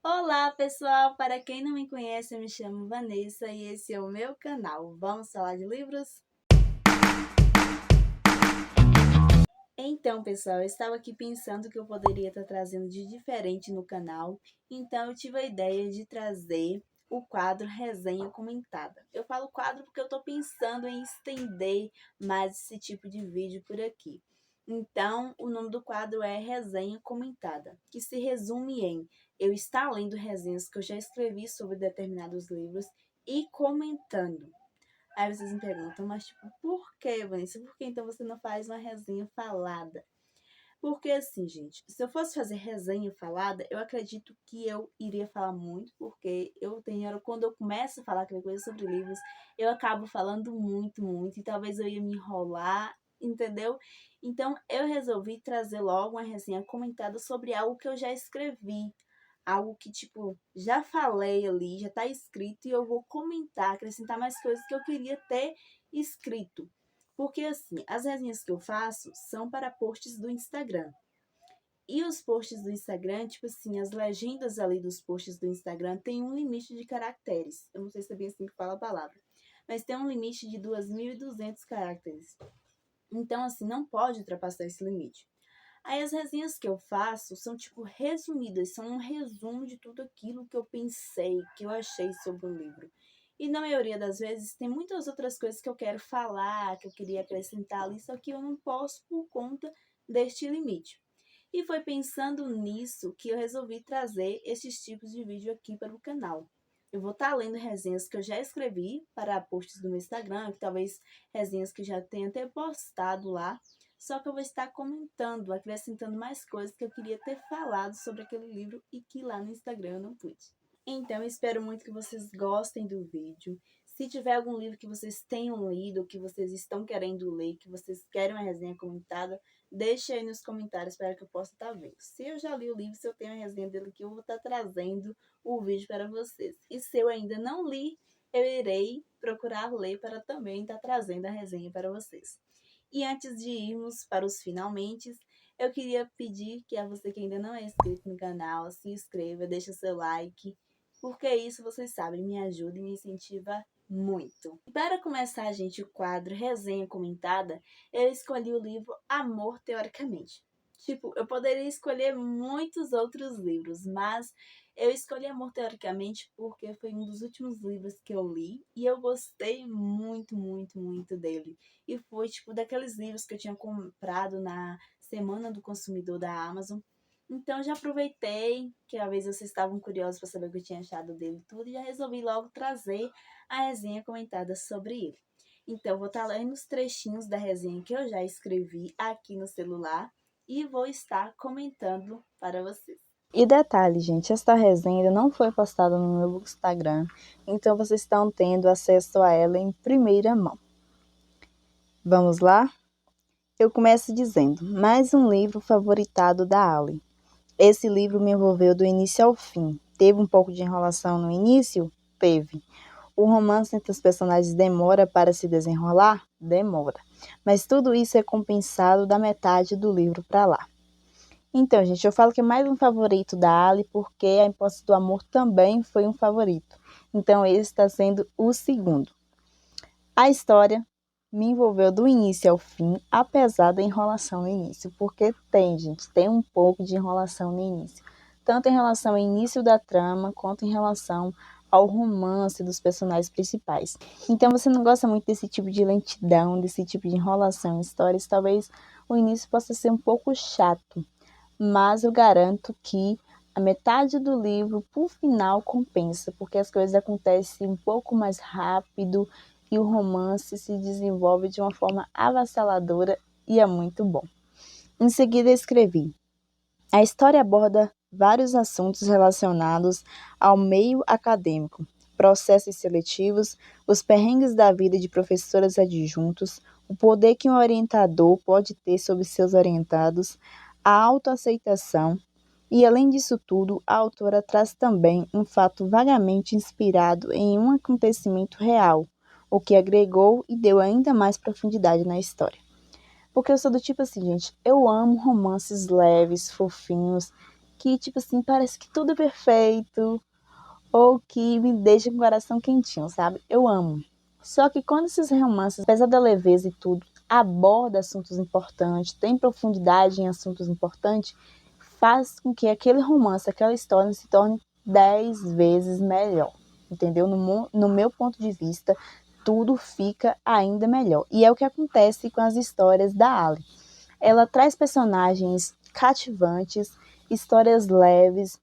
Olá, pessoal! Para quem não me conhece, eu me chamo Vanessa e esse é o meu canal. Vamos falar de livros? Então, pessoal, eu estava aqui pensando que eu poderia estar trazendo de diferente no canal, então eu tive a ideia de trazer o quadro Resenha Comentada. Eu falo quadro porque eu estou pensando em estender mais esse tipo de vídeo por aqui. Então, o nome do quadro é Resenha Comentada, que se resume em eu estar lendo resenhas que eu já escrevi sobre determinados livros e comentando. Aí vocês me perguntam, mas tipo, por que, Vanessa? Por que então você não faz uma resenha falada? Porque assim, gente, se eu fosse fazer resenha falada, eu acredito que eu iria falar muito, porque eu tenho hora, quando eu começo a falar aquela coisa sobre livros, eu acabo falando muito, e talvez eu ia me enrolar, entendeu? Então eu resolvi trazer logo uma resenha comentada sobre algo que eu já escrevi, algo que, tipo, já falei ali, já tá escrito e eu vou comentar, acrescentar mais coisas que eu queria ter escrito. Porque, assim, as resenhas que eu faço são para posts do Instagram. E os posts do Instagram, tipo assim, as legendas ali dos posts do Instagram tem um limite de caracteres. Eu não sei se é bem assim que fala a palavra. Mas tem um limite de 2.200 caracteres. Então, assim, não pode ultrapassar esse limite. Aí as resenhas que eu faço são tipo resumidas, são um resumo de tudo aquilo que eu pensei, que eu achei sobre o livro. E na maioria das vezes tem muitas outras coisas que eu quero falar, que eu queria acrescentar ali, só que eu não posso por conta deste limite. E foi pensando nisso que eu resolvi trazer esses tipos de vídeo aqui para o canal. Eu vou estar lendo resenhas que eu já escrevi para posts do meu Instagram, que talvez resenhas que já tenha até postado lá, só que eu vou estar comentando, acrescentando mais coisas que eu queria ter falado sobre aquele livro e que lá no Instagram eu não pude. Então, eu espero muito que vocês gostem do vídeo. Se tiver algum livro que vocês tenham lido, que vocês estão querendo ler, que vocês querem uma resenha comentada, deixe aí nos comentários para que eu possa estar vendo. Se eu já li o livro, se eu tenho a resenha dele aqui, eu vou estar trazendo o vídeo para vocês. E se eu ainda não li, eu irei procurar ler para também estar trazendo a resenha para vocês. E antes de irmos para os finalmente, eu queria pedir que a você que ainda não é inscrito no canal, se inscreva, deixe seu like, porque isso, vocês sabem, me ajuda e me incentiva muito. Para começar, gente, o quadro Resenha Comentada, eu escolhi o livro Amor Teoricamente. Tipo, eu poderia escolher muitos outros livros, mas eu escolhi Amor Teoricamente porque foi um dos últimos livros que eu li e eu gostei muito dele. E foi, tipo, daqueles livros que eu tinha comprado na Semana do Consumidor da Amazon. Então, já aproveitei que às vezes vocês estavam curiosos para saber o que eu tinha achado dele e tudo, e já resolvi logo trazer a resenha comentada sobre ele. Então, vou estar lendo os trechinhos da resenha que eu já escrevi aqui no celular e vou estar comentando para vocês. E detalhe, gente, esta resenha ainda não foi postada no meu Instagram, então vocês estão tendo acesso a ela em primeira mão. Vamos lá? Eu começo dizendo, mais um livro favoritado da Ali. Esse livro me envolveu do início ao fim. Teve um pouco de enrolação no início? Teve. O romance entre os personagens demora para se desenrolar? Demora. Mas tudo isso é compensado da metade do livro para lá. Então, gente, eu falo que é mais um favorito da Ali porque A Imposse do Amor também foi um favorito. Então, esse está sendo o segundo. A história me envolveu do início ao fim, apesar da enrolação no início, porque tem, gente, tem um pouco de enrolação no início. Tanto em relação ao início da trama, quanto em relação ao romance dos personagens principais. Então, você não gosta muito desse tipo de lentidão, desse tipo de enrolação em histórias, talvez o início possa ser um pouco chato, mas eu garanto que a metade do livro, por final, compensa, porque as coisas acontecem um pouco mais rápido e o romance se desenvolve de uma forma avassaladora e é muito bom. Em seguida, escrevi. A história aborda vários assuntos relacionados ao meio acadêmico, processos seletivos, os perrengues da vida de professores adjuntos, o poder que um orientador pode ter sobre seus orientados, a autoaceitação e, além disso tudo, a autora traz também um fato vagamente inspirado em um acontecimento real, o que agregou e deu ainda mais profundidade na história. Porque eu sou do tipo assim, gente, eu amo romances leves, fofinhos, que, tipo assim, parece que tudo é perfeito, ou que me deixa com o coração quentinho, sabe? Eu amo. Só que quando esses romances, apesar da leveza e tudo, aborda assuntos importantes, tem profundidade em assuntos importantes, faz com que aquele romance, aquela história se torne 10 vezes melhor, entendeu? No meu ponto de vista, tudo fica ainda melhor. E é o que acontece com as histórias da Ali. Ela traz personagens cativantes, histórias leves,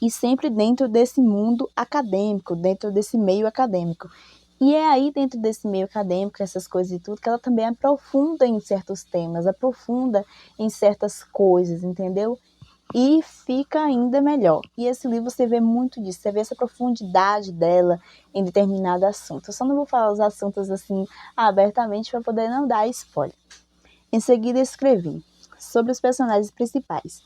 e sempre dentro desse mundo acadêmico, dentro desse meio acadêmico. E é aí dentro desse meio acadêmico, essas coisas e tudo, que ela também aprofunda em certos temas, aprofunda em certas coisas, entendeu? E fica ainda melhor. E esse livro você vê muito disso, você vê essa profundidade dela em determinado assunto. Eu só não vou falar os assuntos assim abertamente para poder não dar spoiler. Em seguida escrevi sobre os personagens principais.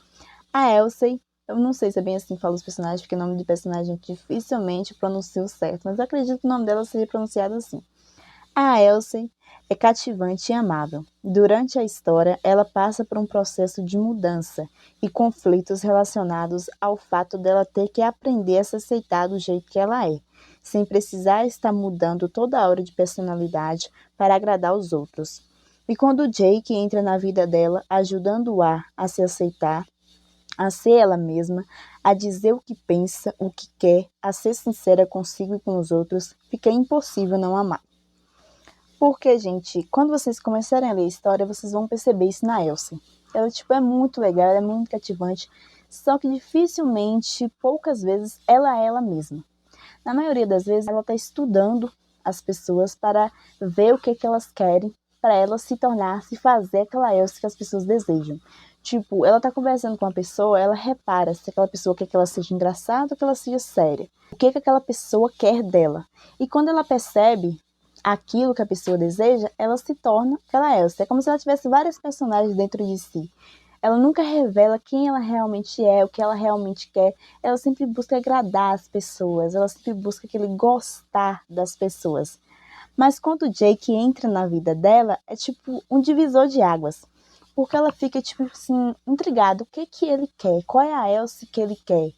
A Elsie, eu não sei se é bem assim que fala os personagens, porque o nome de personagem dificilmente pronuncio certo, mas eu acredito que o nome dela seja pronunciado assim. A Elsie é cativante e amável. Durante a história, ela passa por um processo de mudança e conflitos relacionados ao fato dela ter que aprender a se aceitar do jeito que ela é, sem precisar estar mudando toda hora de personalidade para agradar os outros. E quando Jake entra na vida dela, ajudando-a a se aceitar, a ser ela mesma, a dizer o que pensa, o que quer, a ser sincera consigo e com os outros, fica impossível não amar. Porque, gente, quando vocês começarem a ler a história, vocês vão perceber isso na Elsie. Ela, tipo, é muito legal, ela é muito cativante, só que dificilmente, poucas vezes, ela é ela mesma. Na maioria das vezes, ela está estudando as pessoas para ver o que elas querem, para ela se tornar, se fazer aquela Elsie que as pessoas desejam. Tipo, ela tá conversando com uma pessoa, ela repara se aquela pessoa quer que ela seja engraçada ou que ela seja séria. O que aquela pessoa quer dela. E quando ela percebe aquilo que a pessoa deseja, ela se torna aquela Elsa. É como se ela tivesse vários personagens dentro de si. Ela nunca revela quem ela realmente é, o que ela realmente quer. Ela sempre busca agradar as pessoas, ela sempre busca aquele gostar das pessoas. Mas quando o Jake entra na vida dela, é tipo um divisor de águas. Porque ela fica, tipo assim, intrigada. O que ele quer? Qual é a Elsie que ele quer?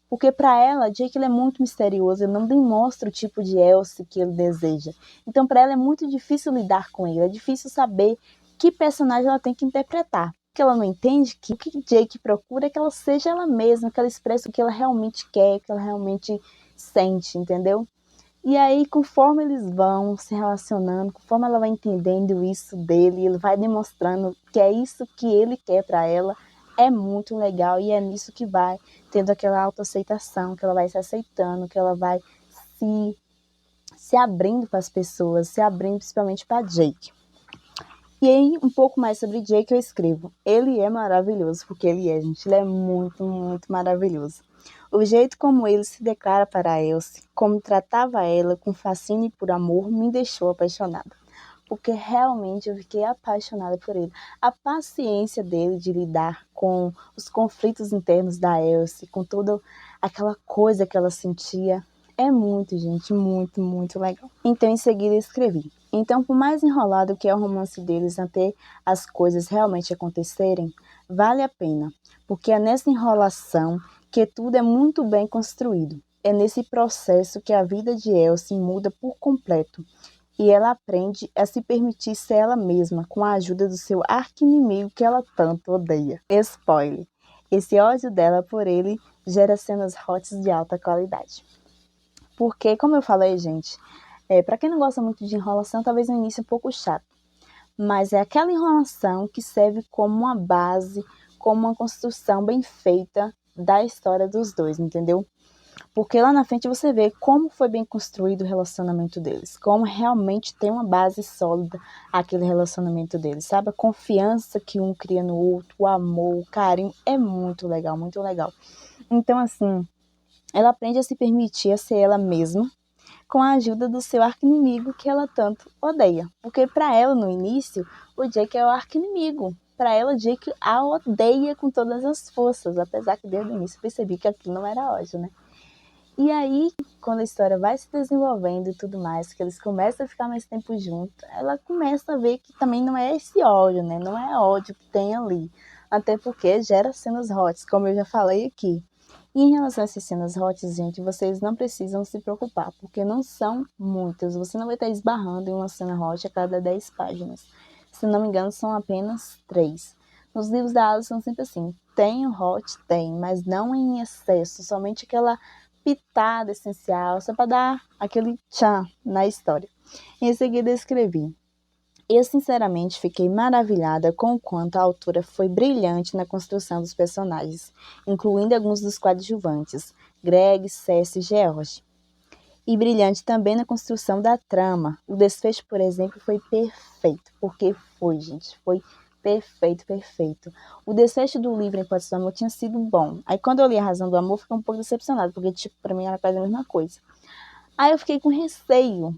Porque para ela, Jake ele é muito misterioso, ele não demonstra o tipo de Elsie que ele deseja. Então para ela é muito difícil lidar com ele, é difícil saber que personagem ela tem que interpretar. Porque ela não entende que o que Jake procura é que ela seja ela mesma, que ela expresse o que ela realmente quer, o que ela realmente sente, entendeu? E aí, conforme eles vão se relacionando, conforme ela vai entendendo isso dele, ele vai demonstrando que é isso que ele quer para ela, é muito legal e é nisso que vai tendo aquela autoaceitação, que ela vai se aceitando, que ela vai se abrindo para as pessoas, se abrindo principalmente para Jake. E aí, um pouco mais sobre Jake eu escrevo. Ele é maravilhoso, porque ele é, gente, ele é muito, muito maravilhoso. O jeito como ele se declara para Elsie, como tratava ela com fascínio e por amor, me deixou apaixonada. Porque realmente eu fiquei apaixonada por ele. A paciência dele de lidar com os conflitos internos da Elsie, com toda aquela coisa que ela sentia, é muito, gente, muito, muito legal. Então, em seguida, escrevi. Então, por mais enrolado que é o romance deles até as coisas realmente acontecerem, vale a pena, porque é nessa enrolação que tudo é muito bem construído. É nesse processo que a vida de Elsie muda por completo e ela aprende a se permitir ser ela mesma com a ajuda do seu arqui-inimigo que ela tanto odeia. Spoiler! Esse ódio dela por ele gera cenas hot de alta qualidade. Porque, como eu falei, gente, para quem não gosta muito de enrolação, talvez no início um pouco chato. Mas é aquela enrolação que serve como uma base, como uma construção bem feita da história dos dois, entendeu? Porque lá na frente você vê como foi bem construído o relacionamento deles, como realmente tem uma base sólida aquele relacionamento deles, sabe? A confiança que um cria no outro, o amor, o carinho, é muito legal, muito legal. Então, assim, ela aprende a se permitir a ser ela mesma, com a ajuda do seu arqui-inimigo que ela tanto odeia. Porque para ela, no início, o Jake é o arqui-inimigo. Para ela, o Jake a odeia com todas as forças, apesar que desde o início eu percebi que aquilo não era ódio, né? E aí, quando a história vai se desenvolvendo e tudo mais, que eles começam a ficar mais tempo juntos, ela começa a ver que também não é esse ódio, né? Não é ódio que tem ali, até porque gera cenas hot, como eu já falei aqui. E em relação a essas cenas hot, gente, vocês não precisam se preocupar, porque não são muitas. Você não vai estar esbarrando em uma cena hot a cada 10 páginas. Se não me engano, são apenas 3. Nos livros da Alice são sempre assim. Tem o hot? Tem, mas não em excesso. Somente aquela pitada essencial, só para dar aquele tchan na história. Em seguida, escrevi. Eu, sinceramente, fiquei maravilhada com o quanto a autora foi brilhante na construção dos personagens, incluindo alguns dos coadjuvantes, Greg, Cersei e George. E brilhante também na construção da trama. O desfecho, por exemplo, foi perfeito, porque foi, gente, foi perfeito, perfeito. O desfecho do livro, em Hipótese do Amor, tinha sido bom. Aí, quando eu li A Razão do Amor, fiquei um pouco decepcionada, porque, tipo, pra mim era quase a mesma coisa. Aí eu fiquei com receio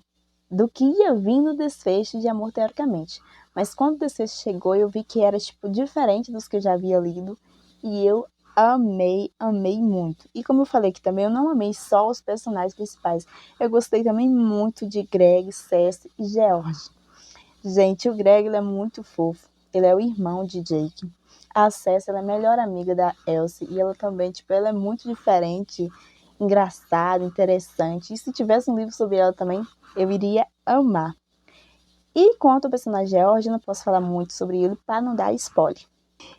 do que ia vir no desfecho de Amor, teoricamente. Mas quando o desfecho chegou, eu vi que era, tipo, diferente dos que eu já havia lido. E eu amei, amei muito. E como eu falei que também, eu não amei só os personagens principais. Eu gostei também muito de Greg, Cersei e George. Gente, o Greg, ele é muito fofo. Ele é o irmão de Jake. A Cersei, ela é a melhor amiga da Elsie. E ela também, tipo, ela é muito diferente, engraçada, interessante. E se tivesse um livro sobre ela também, eu iria amar. E quanto ao personagem George, eu não posso falar muito sobre ele para não dar spoiler.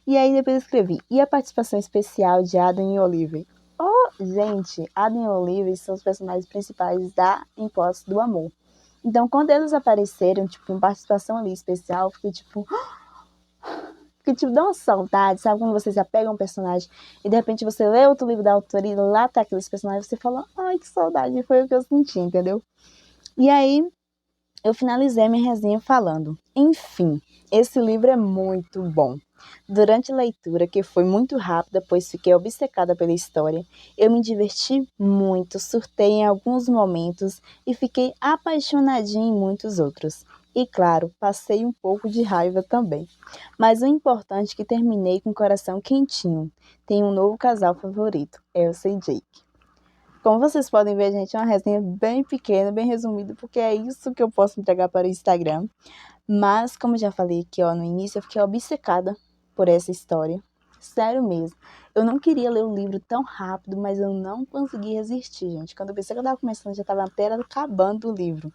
E aí depois eu escrevi. E a participação especial de Adam e Olivia? Oh, gente, Adam e Olivia são os personagens principais da Hipótese do Amor. Então, quando eles apareceram, tipo, em participação ali especial, fiquei tipo, dá uma saudade, sabe? Quando você se apega a um personagem e de repente você lê outro livro da autora e lá tá aqueles personagens, você fala, ai, que saudade, e foi o que eu senti, entendeu? E aí, eu finalizei minha resenha falando, enfim, esse livro é muito bom. Durante a leitura, que foi muito rápida, pois fiquei obcecada pela história, eu me diverti muito, surtei em alguns momentos e fiquei apaixonadinha em muitos outros. E claro, passei um pouco de raiva também. Mas o importante é que terminei com o coração quentinho. Tenho um novo casal favorito, Elsa e Jake. Como vocês podem ver, gente, é uma resenha bem pequena, bem resumida, porque é isso que eu posso entregar para o Instagram. Mas, como eu já falei aqui ó, no início, eu fiquei obcecada por essa história. Sério mesmo. Eu não queria ler o livro tão rápido, mas eu não consegui resistir, gente. Quando eu pensei que eu estava começando, já estava até acabando o livro.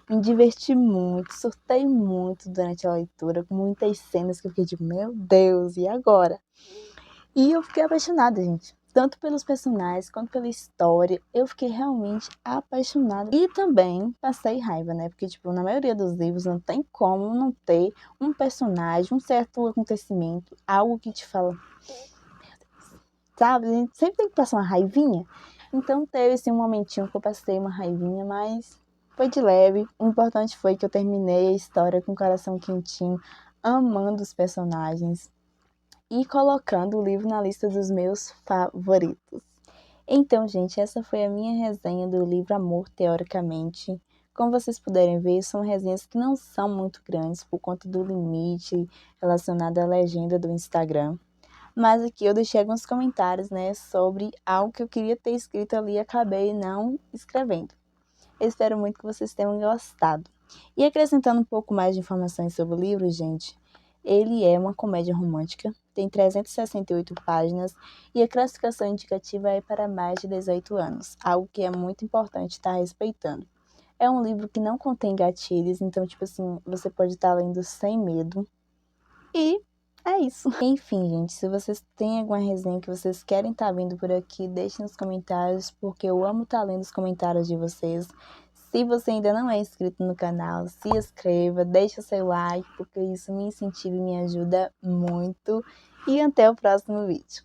Me diverti muito, surtei muito durante a leitura, com muitas cenas que eu fiquei tipo, meu Deus, e agora? E eu fiquei apaixonada, gente. Tanto pelos personagens quanto pela história. Eu fiquei realmente apaixonada. E também passei raiva, né? Porque, tipo, na maioria dos livros não tem como não ter um personagem, um certo acontecimento, algo que te fala. Sabe? A gente sempre tem que passar uma raivinha. Então teve assim um momentinho que eu passei uma raivinha, mas foi de leve. O importante foi que eu terminei a história com o coração quentinho, amando os personagens e colocando o livro na lista dos meus favoritos. Então, gente, essa foi a minha resenha do livro Amor, teoricamente. Como vocês puderem ver, são resenhas que não são muito grandes por conta do limite relacionado à legenda do Instagram. Mas aqui eu deixei alguns comentários, né, sobre algo que eu queria ter escrito ali e acabei não escrevendo. Eu espero muito que vocês tenham gostado. E acrescentando um pouco mais de informações sobre o livro, gente, ele é uma comédia romântica, tem 368 páginas e a classificação indicativa é para mais de 18 anos, algo que é muito importante estar respeitando. É um livro que não contém gatilhos, então, tipo assim, você pode estar lendo sem medo. E é isso. Enfim, gente, se vocês têm alguma resenha que vocês querem estar vendo por aqui, deixem nos comentários, porque eu amo estar lendo os comentários de vocês. Se você ainda não é inscrito no canal, se inscreva, deixa o seu like, porque isso me incentiva e me ajuda muito. E até o próximo vídeo.